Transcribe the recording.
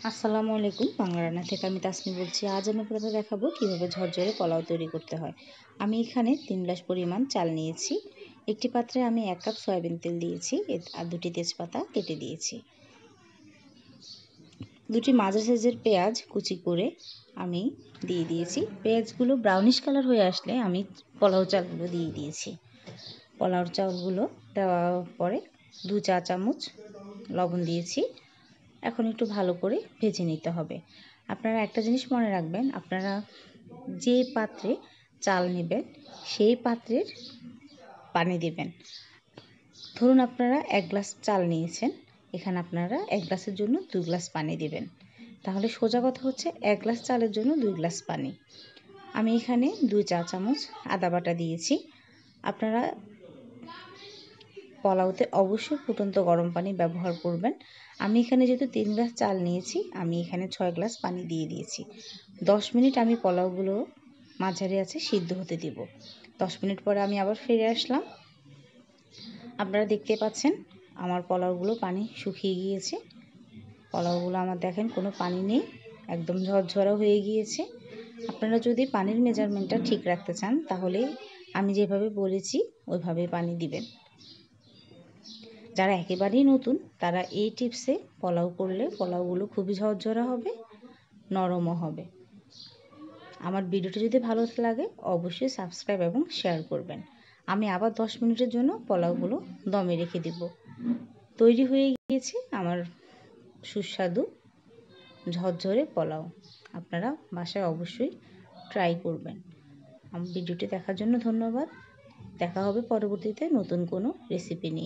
আসসালামু আলাইকুম। বাংলা রান্না থেকে আমি তাসমি বলছি। আজ আমি আপনাদের দেখাবো কিভাবে ঝরঝরে পোলাও তৈরি করতে হয়। আমি এখানে 3 গ্লাস পরিমাণ চাল নিয়েছি। একটি পাত্রে আমি 1 কাপ সয়াবিন তেল দিয়েছি আর 2টি তেজপাতা কেটে দিয়েছি। 2টি মাঝারি সাইজের পেঁয়াজ কুচি করে আমি দিয়ে দিয়েছি। পেঁয়াজগুলো ব্রাউনিশ কালার হয়ে আসলে আমি পোলাও চালগুলো দিয়ে দিয়েছি। পোলাও চালগুলো দেওয়ার পরে 2 চা চামচ লবণ দিয়েছি। এখন একটু ভালো করে ভেজে নিতে হবে। আপনারা একটা জিনিস মনে রাখবেন, আপনারা যে পাত্রে চাল নেবেন সেই পাত্রের পানি দিবেন। ধরুন আপনারা 1 গ্লাস চাল নিয়েছেন, এখানে আপনারা 1 গ্লাসের জন্য 2 গ্লাস পানি দিবেন। তাহলে সোজা কথা হচ্ছে 1 গ্লাস চালের জন্য 2 গ্লাস পানি। আমি এখানে 2 চা চামচ আদা বাটা দিয়েছি। আপনারা পোলাওতে অবশ্যই ফুটন্ত গরম পানি ব্যবহার করবেন। আমি এখানে যেহেতু 3 গ্লাস চাল নিয়েছি, আমি এখানে 6 গ্লাস পানি দিয়ে দিয়েছি। 10 মিনিট আমি পোলাওগুলো মাঝারি আছে সিদ্ধ হতে দিব। 10 মিনিট পরে আমি আবার ফিরে আসলাম। আপনারা দেখতে পাচ্ছেন আমার পোলাওগুলো পানি শুকিয়ে গিয়েছে। পোলাওগুলো আমার দেখেন কোনো পানি নেই, একদম ঝরঝরা হয়ে গিয়েছে। আপনারা যদি পানির মেজারমেন্টটা ঠিক রাখতে চান তাহলে আমি যেভাবে বলেছি ওইভাবে পানি দিবেন। যারা একেবারেই নতুন তারা এই টিপসে পোলাও করলে পোলাওগুলো খুবই ঝরঝরা হবে, নরমও হবে। আমার ভিডিওটি যদি ভালো লাগে অবশ্যই সাবস্ক্রাইব এবং শেয়ার করবেন। আমি আবার 10 মিনিটের জন্য পোলাওগুলো দমে রেখে দিব। তৈরি হয়ে গিয়েছে আমার সুস্বাদু ঝরঝরে পোলাও। আপনারা বাসায় অবশ্যই ট্রাই করবেন। আমার ভিডিওটি দেখার জন্য ধন্যবাদ। দেখা হবে পরবর্তীতে নতুন কোনো রেসিপি নিয়ে।